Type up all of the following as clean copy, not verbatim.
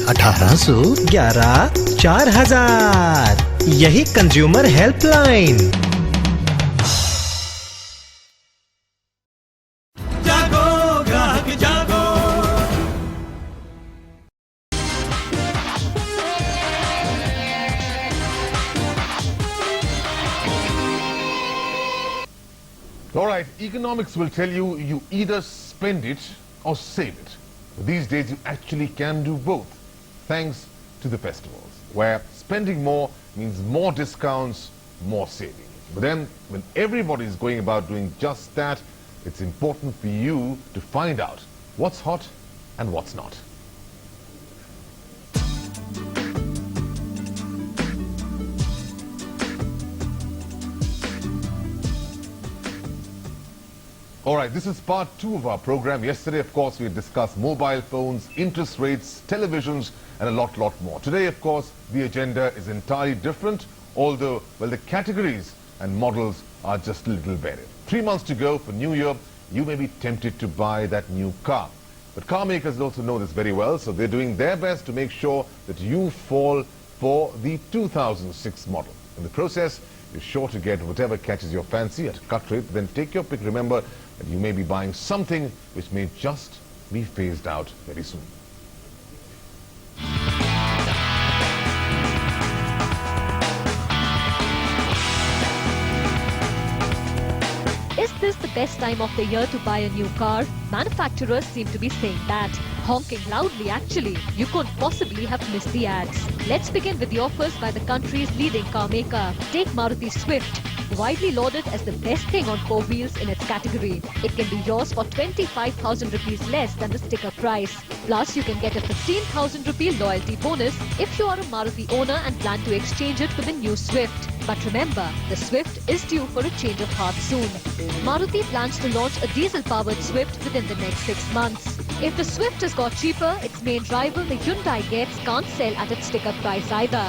1811 4000। यही consumer helpline. जागो ग्राहक जागो। All right, economics will tell you you either spend it or save it. But these days you actually can do both, thanks to the festivals, where spending more means more discounts, more saving. But then, when everybody is going about doing just that, it's important for you to find out what's hot and what's not. All right, this is part 2 of our program. Yesterday, of course, we had discussed mobile phones, interest rates, televisions, and a lot more. Today, of course, the agenda is entirely different, although, well, the categories and models are just a little varied. 3 months to go for New Year, you may be tempted to buy that new car. But car makers also know this very well, so they're doing their best to make sure that you fall for the 2006 model. In the process, you're sure to get whatever catches your fancy at a cut rate. Then take your pick. Remember that you may be buying something which may just be phased out very soon. Is this the best time of the year to buy a new car? Manufacturers seem to be saying that. Honking loudly actually. You couldn't possibly have missed the ads. Let's begin with the offers by the country's leading car maker. Take Maruti Swift. Widely lauded as the best thing on 4 wheels in its category. It can be yours for 25,000 rupees less than the sticker price. Plus, you can get a 15,000 rupee loyalty bonus if you are a Maruti owner and plan to exchange it with a new Swift. But remember, the Swift is due for a change of heart soon. Maruti plans to launch a diesel-powered Swift within the next 6 months. If the Swift has got cheaper, its main rival, the Hyundai Getz, can't sell at its sticker price either.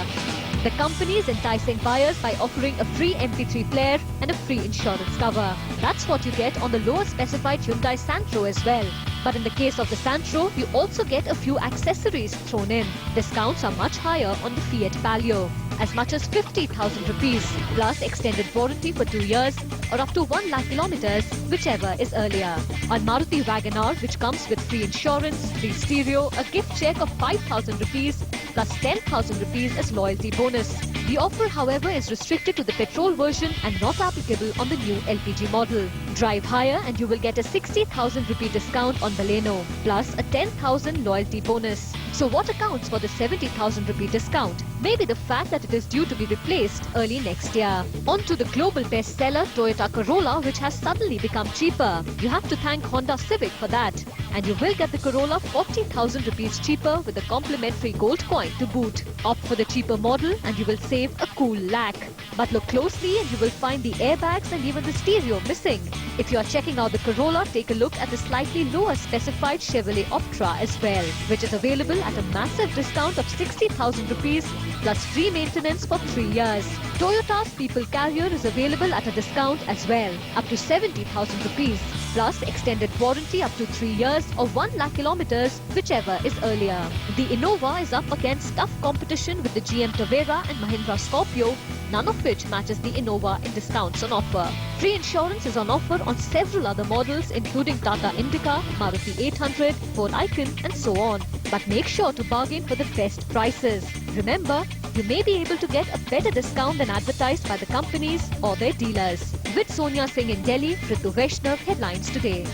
The company is enticing buyers by offering a free MP3 player and a free insurance cover. That's what you get on the lower specified Hyundai Santro as well. But in the case of the Santro, you also get a few accessories thrown in. Discounts are much higher on the Fiat Palio, as much as 50,000 rupees, plus extended warranty for 2 years or up to 1 lakh kilometers, whichever is earlier. On Maruti Wagon-R, which comes with free insurance, free stereo, a gift check of 5,000 rupees plus 10,000 rupees as loyalty bonus. The offer, however, is restricted to the petrol version and not applicable on the new LPG model. Drive higher and you will get a 60,000 rupee discount on Baleno, plus a 10,000 loyalty bonus. So what accounts for the 70,000 rupee discount? Maybe the fact that it is due to be replaced early next year. On to the global bestseller Toyota Corolla, which has suddenly become cheaper. You have to thank Honda Civic for that. And you will get the Corolla 40,000 rupees cheaper with a complimentary gold coin to boot. Opt for the cheaper model and you will save a cool lakh. But look closely and you will find the airbags and even the stereo missing. If you are checking out the Corolla, take a look at the slightly lower specified Chevrolet Optra as well, which is available at a massive discount of 60,000 rupees plus free maintenance for 3 years. Toyota's People Carrier is available at a discount as well, up to 70,000 rupees, plus extended warranty up to 3 years or 1 lakh kilometers, whichever is earlier. The Innova is up against tough competition with the GM Tavera and Mahindra Scorpio, none of which matches the Innova in discounts on offer. Free insurance is on offer on several other models including Tata Indica, Maruti 800, Ford Icon and so on. But make sure to bargain for the best prices. Remember, you may be able to get a better discount than advertised by the companies or their dealers. With Sonia Singh in Delhi, Ritu Vaishnav, Headlines Today.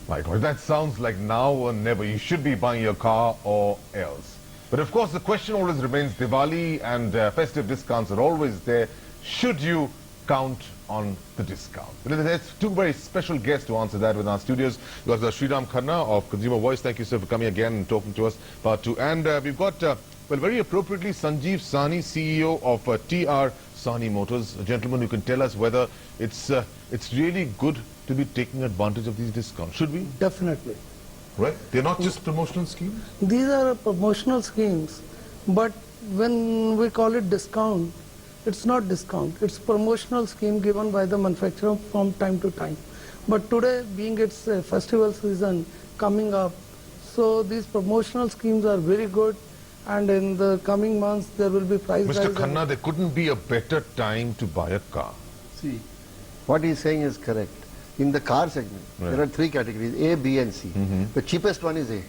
My God, that sounds like now or never. You should be buying your car or else. But of course, the question always remains, Diwali and festive discounts are always there. Should you count on the discount? There's 2 very special guests to answer that with our studios. We've got Sriram Khanna of Consumer Voice. Thank you, sir, for coming again and talking to us. Part 2. And we've got, well, very appropriately, Sanjeev Sahni, CEO of TR Sahni Motors, a gentleman who can tell us whether it's really good to be taking advantage of these discounts. Should we? Definitely. Right? They're not just promotional schemes? These are promotional schemes, but when we call it discount, it's not discount. It's promotional scheme given by the manufacturer from time to time. But today, being its festival season coming up, so So these promotional schemes are very good, and in the coming months there will be price Mr. rise. Khanna, there couldn't be a better time to buy a car. See, what he's saying is correct. In the car segment, Right. there are three categories, A, B and C. The cheapest one is A,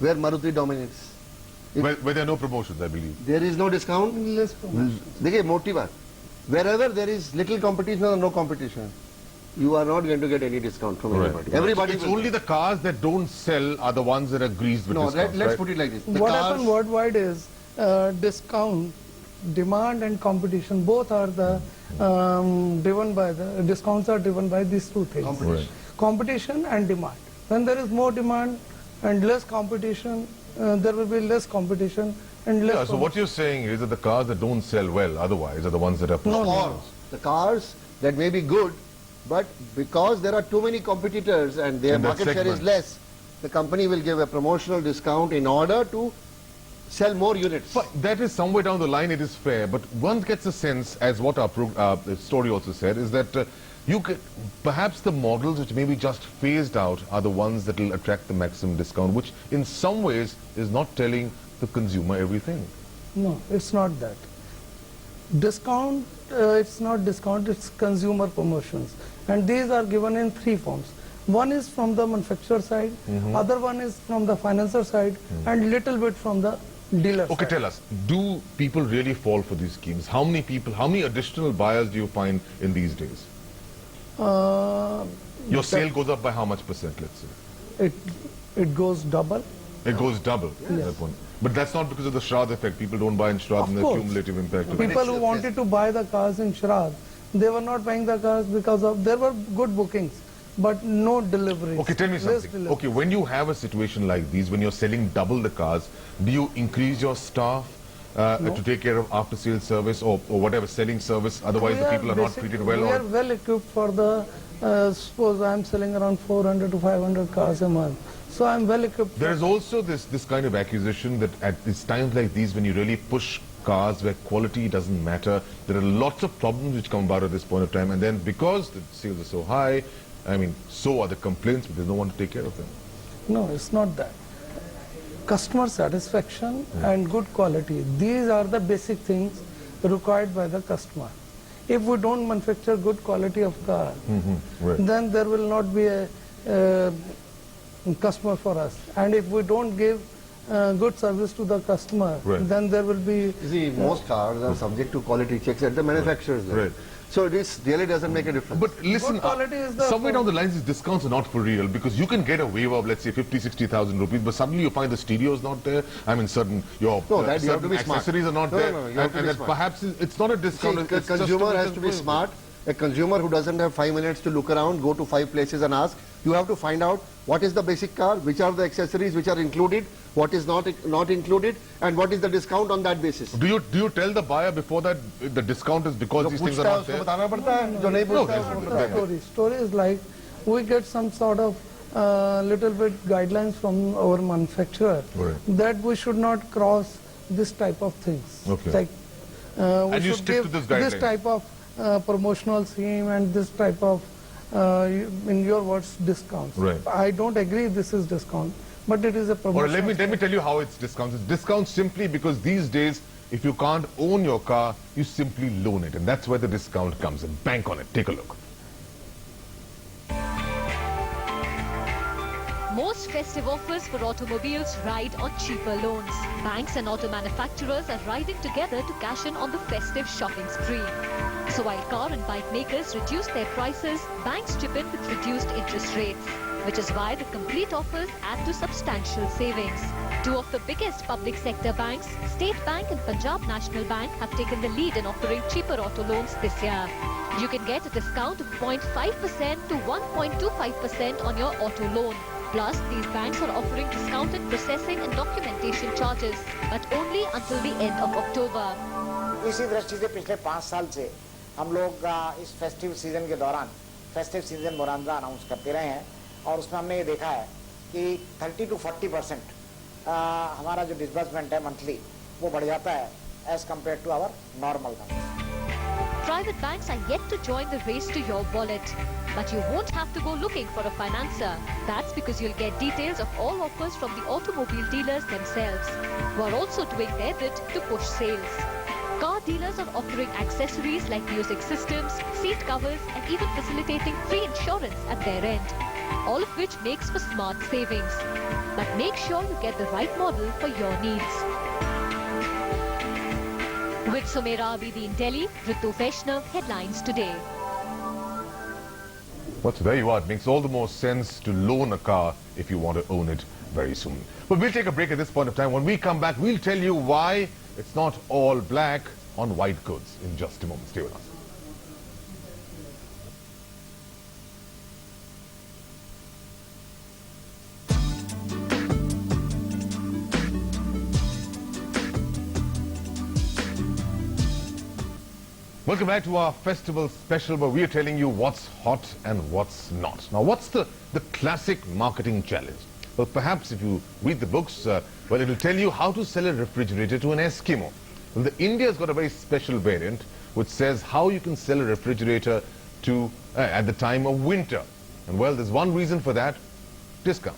where Maruti dominates. Where there are no promotions, I believe. There is no discount. Less promotion. देखिए मोटी बात, wherever there is little competition or no competition, you are not going to get any discount from everybody. Everybody It's will only the cars that don't sell are the ones that are greased with no, discounts, let's right? put it like this. The What cars, happened worldwide is discount, demand and competition both are the driven by the discounts are driven by these two things. Competition. Competition and demand. When there is more demand and less competition, there will be less competition and less. Yeah, so what you're saying is that the cars that don't sell well otherwise are the ones that are pushed. or the cars that may be good, but because there are too many competitors and their In that market share is segment. less, the company will give a promotional discount in order to sell more units. But that is somewhere down the line, it is fair. But one gets a sense, as what our story also said, is that you could, perhaps the models which may be just phased out are the ones that will attract the maximum discount, which in some ways is not telling the consumer everything. No, it's not that. Discount, it's not discount, it's consumer promotions. And these are given in three forms. One is from the manufacturer side, other one is from the financer side, and little bit from the dealer Okay, side. tell us, do people really fall for these schemes? How many people, how many additional buyers do you find in these days? Your sale goes up by how much percent, let's say? It goes double. It goes double at that point. But that's not because of the Shraddh effect. People don't buy in Shraddh Of and the course. cumulative impact of it. People who wanted to buy the cars in Shraddh, they were not buying the cars because of, there were good bookings, but no deliveries. Okay, tell me Less something. deliveries. Okay, when you have a situation like these, when you're selling double the cars, do you increase your staff to take care of after-sales service or whatever selling service? Otherwise, the people are not treated well. We Or are well equipped for the, suppose I am selling around 400 to 500 cars a month. So I am well equipped. there is also this kind of accusation that at these times like these, when you really push cars where quality doesn't matter, there are lots of problems which come about at this point of time. And then because the sales are so high, I mean, so are the complaints, but there's no one to take care of them. No, it's not that. Customer satisfaction and good quality, these are the basic things required by the customer. If we don't manufacture good quality of car, Right. then there will not be a customer for us. And if we don't give good service to the customer, Right. then there will be. You see, most cars are subject to quality checks at the manufacturer's level. Right. So this really doesn't make a difference. But listen, quality is the- somewhere down the lines, these discounts are not for real because you can get a waiver of, let's say, 50,000-60,000 rupees, but suddenly you find the stereo is not there. I mean, your No, that you have to be smart. accessories are not No, there. no, you have to and be that smart. perhaps it's not a See, discount. the it's just consumer a- has to be smart. A consumer who doesn't have 5 minutes to look around, go to 5 places and ask, you have to find out what is the basic car, which are the accessories which are included, what is not included, and what is the discount on that basis. Do you tell the buyer before that the discount is because जो these things are पूछता है not उसको there? बताना पड़ता है, जो नहीं पूछता है No, उसको no, बताना पड़ता है। Story is like we get some sort of little bit guidelines from our manufacturer Right. that we should not cross this type of things. Okay. Like we And you should stick to give this this guideline? type of promotional scheme and this type of, in your words, discounts. Right. I don't agree this is discount, but it is a Or promotional. let me tell you how it's discounts. It's discounts simply because these days, if you can't own your car, you simply loan it. And that's where the discount comes in. Bank on it. Take a look. Most festive offers for automobiles ride on cheaper loans. Banks and auto manufacturers are riding together to cash in on the festive shopping spree. So while car and bike makers reduce their prices, banks chip in with reduced interest rates, which is why the complete offers add to substantial savings. Two of the biggest public sector banks, State Bank and Punjab National Bank, have taken the lead in offering cheaper auto loans this year. You can get a discount of 0.5% to 1.25% on your auto loan. Plus, these banks are offering discounted processing and documentation charges, but only until the end of October. इसी दृष्टि से पिछले 5 साल से हम लोग इस festive season के दौरान फेस्टिव सीजन बोनांजा अनाउंस करते रहे हैं और उसमें हमने ये देखा है कि 30 to 40% हमारा जो डिसबर्समेंट है मंथली वो बढ़ जाता है as compared to our normal का। Private banks are yet to join the race to your wallet. But you won't have to go looking for a financer. That's because you'll get details of all offers from the automobile dealers themselves, who are also doing their bit to push sales. Car dealers are offering accessories like music systems, seat covers, and even facilitating free insurance at their end. All of which makes for smart savings. But make sure you get the right model for your needs. With Sumaira Abidi in Delhi, Ritu Vaishnav, Headlines Today. But there you are. It makes all the more sense to loan a car if you want to own it very soon. But we'll take a break at this point of time. When we come back, we'll tell you why it's not all black on white goods in just a moment. Stay with us. Welcome back to our festival special where we are telling you what's hot and what's not. Now, what's the classic marketing challenge? Well, perhaps if you read the books, well, it will tell you how to sell a refrigerator to an Eskimo. Well, India's got a very special variant which says how you can sell a refrigerator to at the time of winter. And well, there's one reason for that: discount.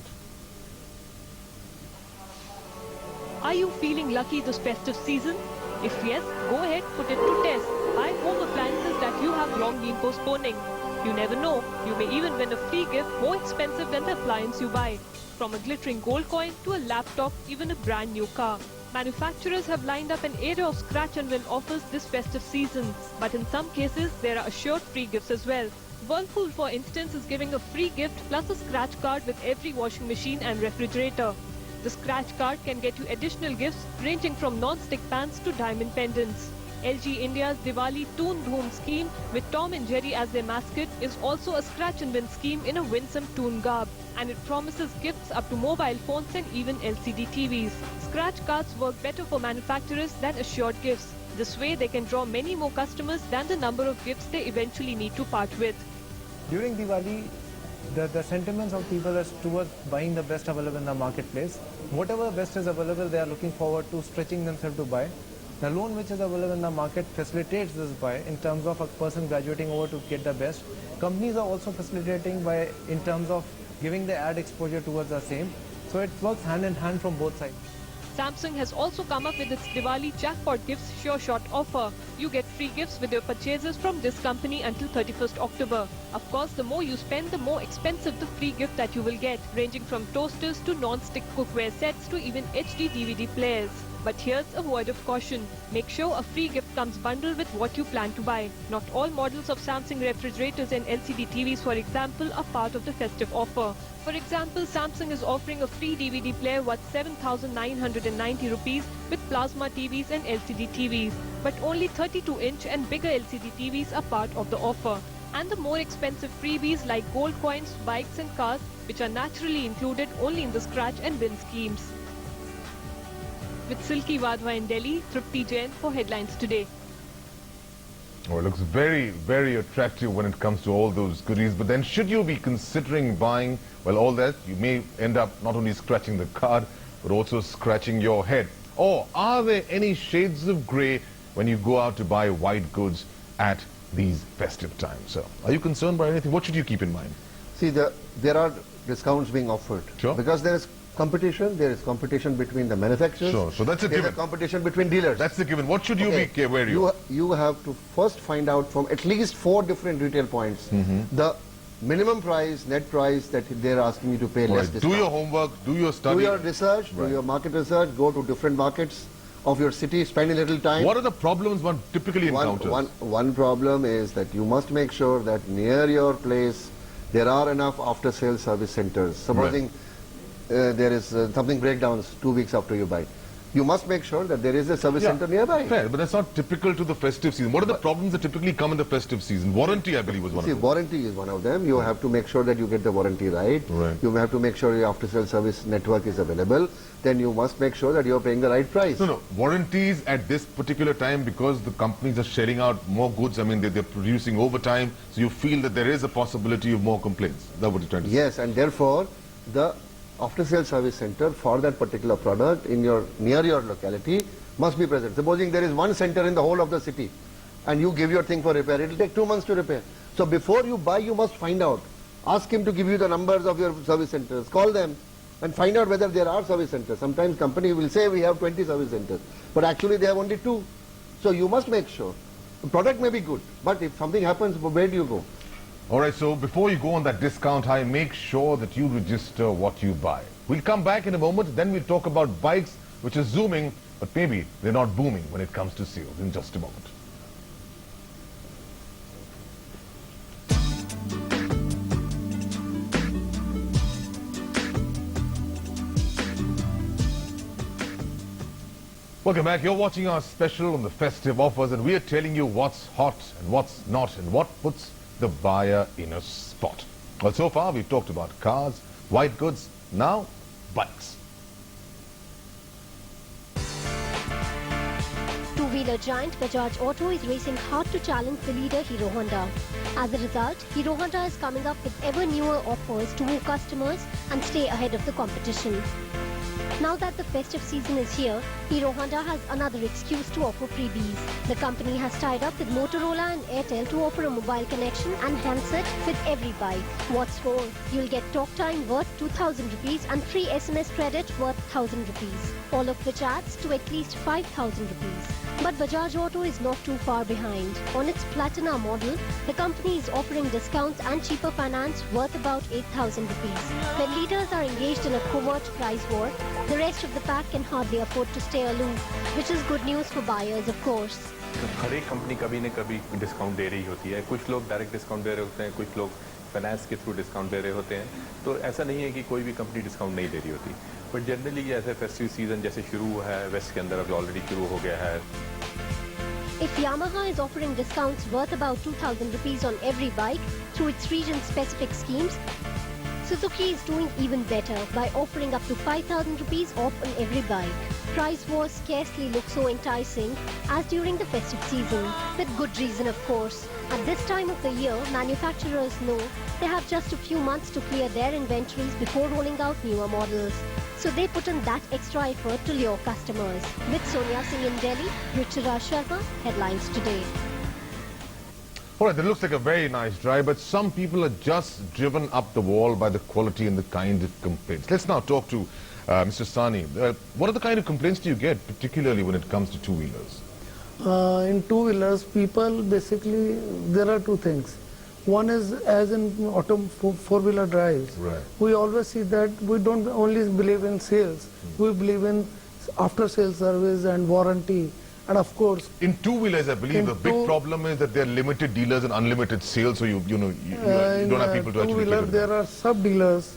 Are you feeling lucky this festive season? If yes, go ahead, put it to test. Buy home appliances that you have long been postponing. You never know, you may even win a free gift more expensive than the appliance you buy. From a glittering gold coin to a laptop, even a brand new car. Manufacturers have lined up an area of scratch and win offers this festive season. But in some cases, there are assured free gifts as well. Whirlpool, for instance, is giving a free gift plus a scratch card with every washing machine and refrigerator. The scratch card can get you additional gifts ranging from non-stick pans to diamond pendants. LG India's Diwali Toon Dhoom scheme with Tom and Jerry as their mascot is also a scratch and win scheme in a winsome toon garb, and it promises gifts up to mobile phones and even LCD TVs. Scratch cards work better for manufacturers than assured gifts. This way they can draw many more customers than the number of gifts they eventually need to part with. During Diwali, the sentiments of people is towards buying the best available in the marketplace. Whatever best is available, they are looking forward to stretching themselves to buy. The loan which is available in the market facilitates this buy in terms of a person graduating over to get the best. Companies are also facilitating by in terms of giving the ad exposure towards the same. So it works hand in hand from both sides. Samsung has also come up with its Diwali Jackpot Gifts Sure Shot offer. You get free gifts with your purchases from this company until 31st October. Of course, the more you spend, the more expensive the free gift that you will get, ranging from toasters to non-stick cookware sets to even HD DVD players. But here's a word of caution. Make sure a free gift comes bundled with what you plan to buy. Not all models of Samsung refrigerators and LCD TVs, for example, are part of the festive offer. For example, Samsung is offering a free DVD player worth 7,990 rupees with plasma TVs and LCD TVs. But only 32-inch and bigger LCD TVs are part of the offer. And the more expensive freebies like gold coins, bikes and cars, which are naturally included only in the scratch and win schemes. With Silky Wadhwa in Delhi, Trupti Jain for Headlines Today. Oh, it looks very, very attractive when it comes to all those goodies. But then should you be considering buying, well, all that, you may end up not only scratching the card, but also scratching your head. Or are there any shades of grey when you go out to buy white goods at these festive times? So, are you concerned by anything? What should you keep in mind? See, there are discounts being offered. Sure. Because there is competition between the manufacturers. Sure, so that's a given. There's a competition between dealers. That's the given. What should you be wary of? You have to first find out from at least 4 different retail points the minimum price, net price that they're asking you to pay less discount. Do your homework, do your study. Do your research, do your market research, go to different markets of your city, spend a little time. What are the problems one typically encounters? One problem is that you must make sure that near your place there are enough after-sales service centers. Supposing there is something breakdowns 2 weeks after you buy, you must make sure that there is a service center nearby. Fair, but that's not typical to the festive season. What are the problems that typically come in the festive season? Warranty, I believe, was one of them. Warranty is one of them. You have to make sure that you get the warranty right. You have to make sure your after-sales service network is available. Then you must make sure that you are paying the right price. No, warranties at this particular time, because the companies are sharing out more goods, I mean, they're producing overtime, so you feel that there is a possibility of more complaints. That's what you're trying to say. Yes, and therefore, the after-sales service center for that particular product near your locality must be present. Supposing there is one center in the whole of the city and you give your thing for repair, it will take 2 months to repair. So before you buy, you must find out. Ask him to give you the numbers of your service centers. Call them and find out whether there are service centers. Sometimes company will say we have 20 service centers, but actually they have only 2. So you must make sure. The product may be good, but if something happens, where do you go? All right, so before you go on that discount high, make sure that you register what you buy. We'll come back in a moment, then we'll talk about bikes which are zooming, but maybe they're not booming when it comes to sales in just a moment. Welcome back. You're watching our special on the festive offers, and we are telling you what's hot and what's not and what puts the buyer in a spot. Well, so far we've talked about cars, white goods, now bikes. Two-wheeler giant Bajaj Auto is racing hard to challenge the leader Hero Honda. As a result, Hero Honda is coming up with ever newer offers to woo customers and stay ahead of the competition. Now that the festive season is here, Hero Honda has another excuse to offer freebies. The company has tied up with Motorola and Airtel to offer a mobile connection and handset with every bike. What's more, you'll get talk time worth 2,000 rupees and free SMS credit worth 1,000 rupees, all of which adds to at least 5,000 rupees. But Bajaj Auto is not too far behind. On its Platina model, the company is offering discounts and cheaper finance worth about 8,000 rupees. When leaders are engaged in a covert price war, the rest of the pack can hardly afford to stay aloof, which is good news for buyers, of course. हर एक company कभी न कभी discount दे रही होती है. कुछ लोग direct discount दे रहे होते हैं, कुछ लोग फाइनेंस के थ्रू डिस्काउंट दे रहे होते हैं. तो ऐसा नहीं है कि कोई भी कंपनी डिस्काउंट नहीं दे रही होती. बट जनरली ऐसे फेस्टिव सीजन जैसे शुरू हुआ है, वेस्ट के अंदर अभी ऑलरेडी शुरू हो गया है. If Yamaha is offering discounts worth about 2,000 rupees on every bike through its region-specific schemes, Suzuki is doing even better by offering up to 5,000 rupees off on every bike. Price wars scarcely look so enticing as during the festive season, with good reason of course. At this time of the year, manufacturers know they have just a few months to clear their inventories before rolling out newer models. So they put in that extra effort to lure customers. With Sonia Singh in Delhi, Ruchira Sharma, Headlines Today. All right, that looks like a very nice drive, but some people are just driven up the wall by the quality and the kind of complaints. Let's now talk to Mr. Sani. What are the kind of complaints do you get, particularly when it comes to two-wheelers? In two-wheelers, people basically, there are two things. One is, as in four-wheeler drives, Right. we always see that we don't only believe in sales, we believe in after-sales service and warranty. And of course, in two-wheelers, I believe the big problem is that there are limited dealers and unlimited sales, so you don't have people to actually cater to there them. are sub-dealers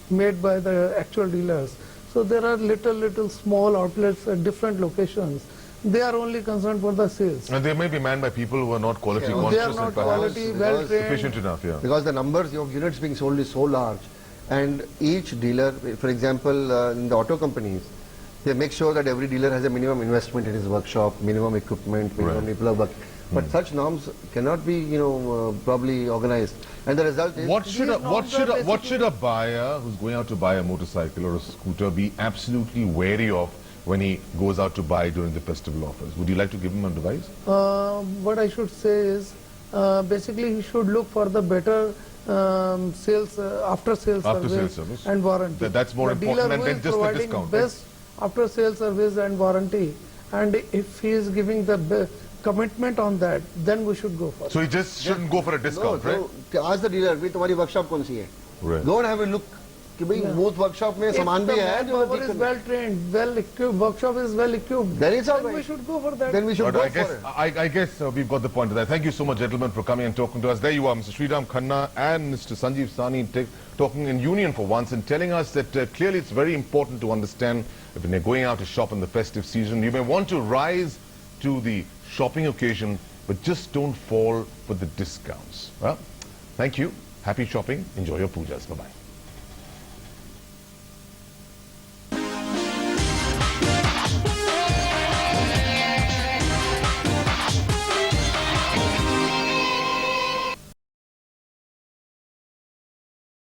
made by the actual dealers. So there are little small outlets at different locations. They are only concerned for the sales. And they may be manned by people who are not quality They conscious are not and perhaps quality, well trained. sufficient enough, yeah. Because the numbers of units being sold is so large, and each dealer, for example, in the auto companies, they make sure that every dealer has a minimum investment in his workshop, minimum equipment, minimum Right. people of work. But such norms cannot be, probably organized. And the result is... What should a buyer who's going out to buy a motorcycle or a scooter be absolutely wary of when he goes out to buy during the festival offers? Would you like to give him a advice? What I should say is, basically he should look for the better sales, after-sales service and warranty. That's more the important dealer than who is just the providing discount. Right? best after-sales service and warranty, and if he is giving the commitment on that, then we should go for it. So he just shouldn't go for a discount, right? So, ask the dealer, "Bhai, तुम्हारी workshop कौन सी है?" Right. Go and have a look. कि भाई both workshop में If सामान the भी है जो manpower is well trained, well equipped, workshop is well equipped, Then it's all we right. should go for that. Then we should But go I for guess, it. I guess we've got the point of that. Thank you so much, gentlemen, for coming and talking to us. There you are, Mr. Sriram Khanna and Mr. Sanjeev Sani talking in union for once and telling us that clearly it's very important to understand that when you're going out to shop in the festive season, you may want to rise to the shopping occasion, but just don't fall for the discounts. Well, thank you. Happy shopping. Enjoy your pujas. Bye-bye.